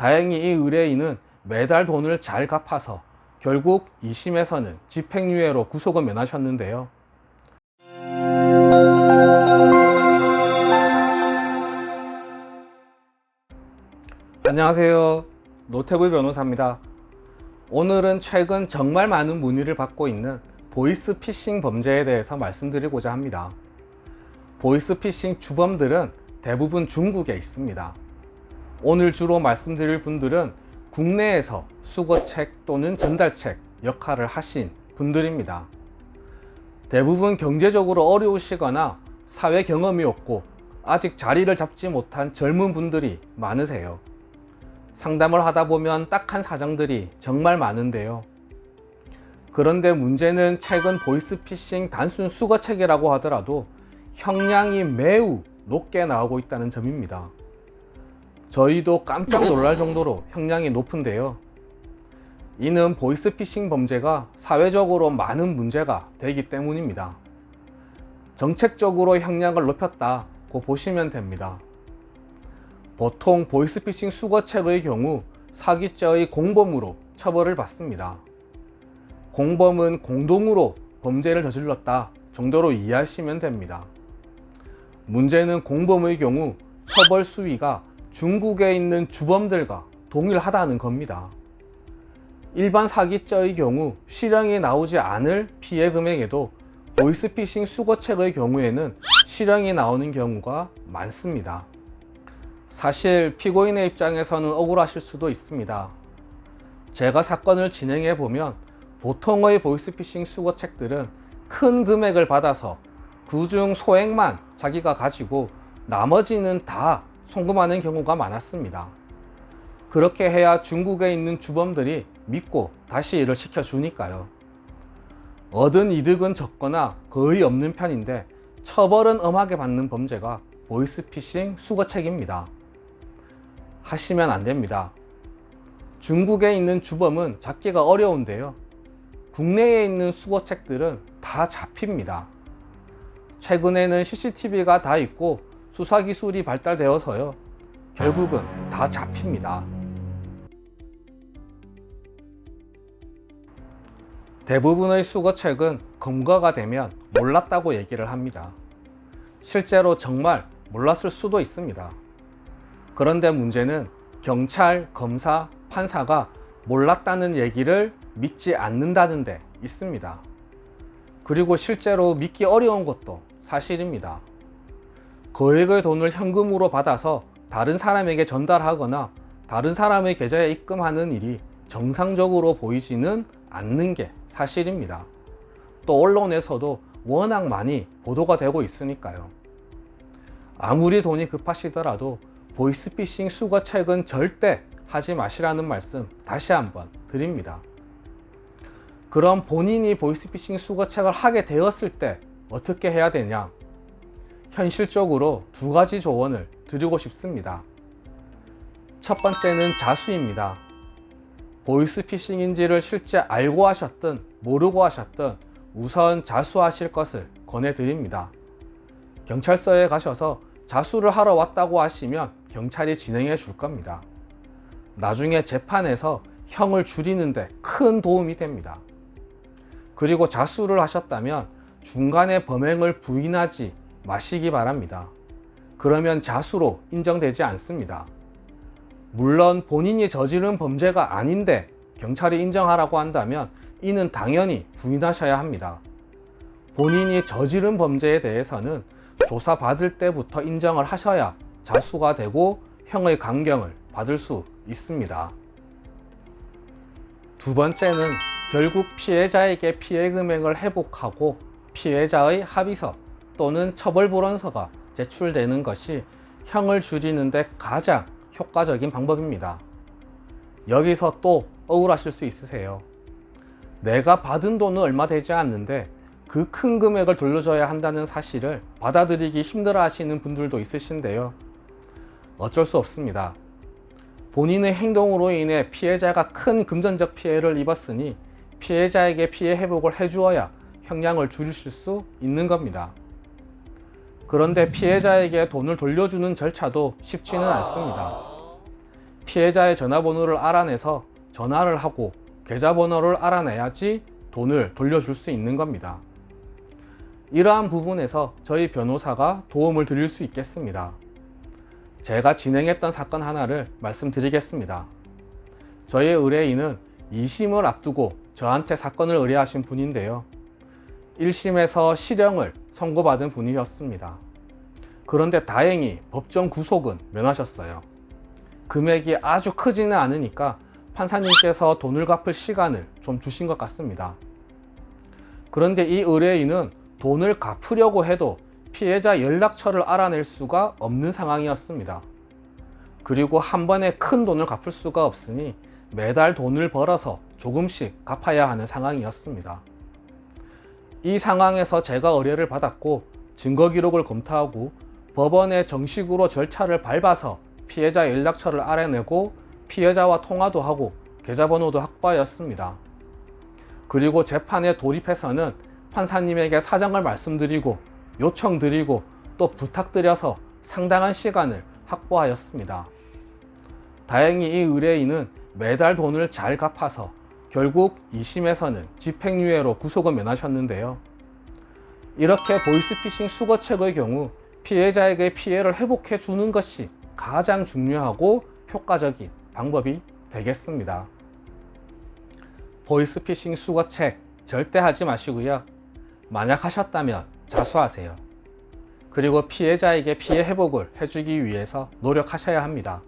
다행히 이 의뢰인은 매달 돈을 잘 갚아서 결국 2심에서는 집행유예로 구속은 면하셨는데요. 안녕하세요. 노태부 변호사입니다. 오늘은 최근 정말 많은 문의를 받고 있는 보이스피싱 범죄에 대해서 말씀드리고자 합니다. 보이스피싱 주범들은 대부분 중국에 있습니다. 오늘 주로 말씀드릴 분들은 국내에서 수거책 또는 전달책 역할을 하신 분들입니다. 대부분 경제적으로 어려우시거나 사회 경험이 없고 아직 자리를 잡지 못한 젊은 분들이 많으세요. 상담을 하다 보면 딱한 사정들이 정말 많은데요. 그런데 문제는 최근 보이스피싱 단순 수거책이라고 하더라도 형량이 매우 높게 나오고 있다는 점입니다. 저희도 깜짝 놀랄 정도로 형량이 높은데요. 이는 보이스피싱 범죄가 사회적으로 많은 문제가 되기 때문입니다. 정책적으로 형량을 높였다고 보시면 됩니다. 보통 보이스피싱 수거책의 경우 사기죄의 공범으로 처벌을 받습니다. 공범은 공동으로 범죄를 저질렀다 정도로 이해하시면 됩니다. 문제는 공범의 경우 처벌 수위가 중국에 있는 주범들과 동일하다는 겁니다. 일반 사기죄의 경우 실형이 나오지 않을 피해 금액에도 보이스피싱 수거책의 경우에는 실형이 나오는 경우가 많습니다. 사실 피고인의 입장에서는 억울하실 수도 있습니다. 제가 사건을 진행해 보면 보통의 보이스피싱 수거책들은 큰 금액을 받아서 그중 소액만 자기가 가지고 나머지는 다 송금하는 경우가 많았습니다. 그렇게 해야 중국에 있는 주범들이 믿고 다시 일을 시켜주니까요. 얻은 이득은 적거나 거의 없는 편인데 처벌은 엄하게 받는 범죄가 보이스피싱 수거책입니다. 하시면 안 됩니다. 중국에 있는 주범은 잡기가 어려운데요. 국내에 있는 수거책들은 다 잡힙니다. 최근에는 CCTV가 다 있고 수사기술이 발달되어서요. 결국은 다 잡힙니다. 대부분의 수거책은 검거가 되면 몰랐다고 얘기를 합니다. 실제로 정말 몰랐을 수도 있습니다. 그런데 문제는 경찰, 검사, 판사가 몰랐다는 얘기를 믿지 않는다는 데 있습니다. 그리고 실제로 믿기 어려운 것도 사실입니다. 거액의 돈을 현금으로 받아서 다른 사람에게 전달하거나 다른 사람의 계좌에 입금하는 일이 정상적으로 보이지는 않는 게 사실입니다. 또 언론에서도 워낙 많이 보도가 되고 있으니까요. 아무리 돈이 급하시더라도 보이스피싱 수거책은 절대 하지 마시라는 말씀 다시 한번 드립니다. 그럼 본인이 보이스피싱 수거책을 하게 되었을 때 어떻게 해야 되냐? 현실적으로 두 가지 조언을 드리고 싶습니다. 첫 번째는 자수입니다. 보이스피싱인지를 실제 알고 하셨든 모르고 하셨든 우선 자수하실 것을 권해드립니다. 경찰서에 가셔서 자수를 하러 왔다고 하시면 경찰이 진행해 줄 겁니다. 나중에 재판에서 형을 줄이는 데 큰 도움이 됩니다. 그리고 자수를 하셨다면 중간에 범행을 부인하지 마시기 바랍니다. 그러면 자수로 인정되지 않습니다. 물론 본인이 저지른 범죄가 아닌데 경찰이 인정하라고 한다면 이는 당연히 부인하셔야 합니다. 본인이 저지른 범죄에 대해서는 조사받을 때부터 인정을 하셔야 자수가 되고 형의 감경을 받을 수 있습니다. 두 번째는 결국 피해자에게 피해 금액을 회복하고 피해자의 합의서 또는 처벌불원서가 제출되는 것이 형을 줄이는 데 가장 효과적인 방법입니다. 여기서 또 억울하실 수 있으세요. 내가 받은 돈은 얼마 되지 않는데 그 큰 금액을 돌려줘야 한다는 사실을 받아들이기 힘들어 하시는 분들도 있으신데요. 어쩔 수 없습니다. 본인의 행동으로 인해 피해자가 큰 금전적 피해를 입었으니 피해자에게 피해 회복을 해주어야 형량을 줄이실 수 있는 겁니다. 그런데 피해자에게 돈을 돌려주는 절차도 쉽지는 않습니다. 피해자의 전화번호를 알아내서 전화를 하고 계좌번호를 알아내야지 돈을 돌려줄 수 있는 겁니다. 이러한 부분에서 저희 변호사가 도움을 드릴 수 있겠습니다. 제가 진행했던 사건 하나를 말씀드리겠습니다. 저희 의뢰인은 2심을 앞두고 저한테 사건을 의뢰하신 분인데요. 1심에서 실형을 선고받은 분이었습니다. 그런데 다행히 법정 구속은 면하셨어요. 금액이 아주 크지는 않으니까 판사님께서 돈을 갚을 시간을 좀 주신 것 같습니다. 그런데 이 의뢰인은 돈을 갚으려고 해도 피해자 연락처를 알아낼 수가 없는 상황이었습니다. 그리고 한 번에 큰 돈을 갚을 수가 없으니 매달 돈을 벌어서 조금씩 갚아야 하는 상황이었습니다. 이 상황에서 제가 의뢰를 받았고 증거 기록을 검토하고 법원에 정식으로 절차를 밟아서 피해자 연락처를 알아내고 피해자와 통화도 하고 계좌번호도 확보하였습니다. 그리고 재판에 돌입해서는 판사님에게 사정을 말씀드리고 요청드리고 또 부탁드려서 상당한 시간을 확보하였습니다. 다행히 이 의뢰인은 매달 돈을 잘 갚아서 결국 2심에서는 집행유예로 구속은 면하셨는데요. 이렇게 보이스피싱 수거책의 경우 피해자에게 피해를 회복해 주는 것이 가장 중요하고 효과적인 방법이 되겠습니다. 보이스피싱 수거책 절대 하지 마시고요. 만약 하셨다면 자수하세요. 그리고 피해자에게 피해 회복을 해주기 위해서 노력하셔야 합니다.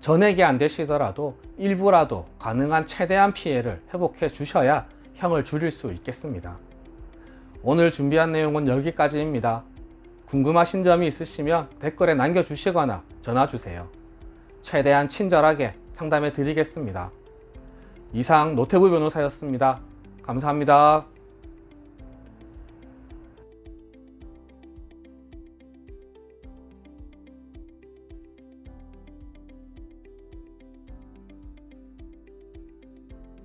전액이 안 되시더라도 일부라도 가능한 최대한 피해를 회복해 주셔야 형을 줄일 수 있겠습니다. 오늘 준비한 내용은 여기까지입니다. 궁금하신 점이 있으시면 댓글에 남겨주시거나 전화주세요. 최대한 친절하게 상담해 드리겠습니다. 이상 노태부 변호사였습니다. 감사합니다.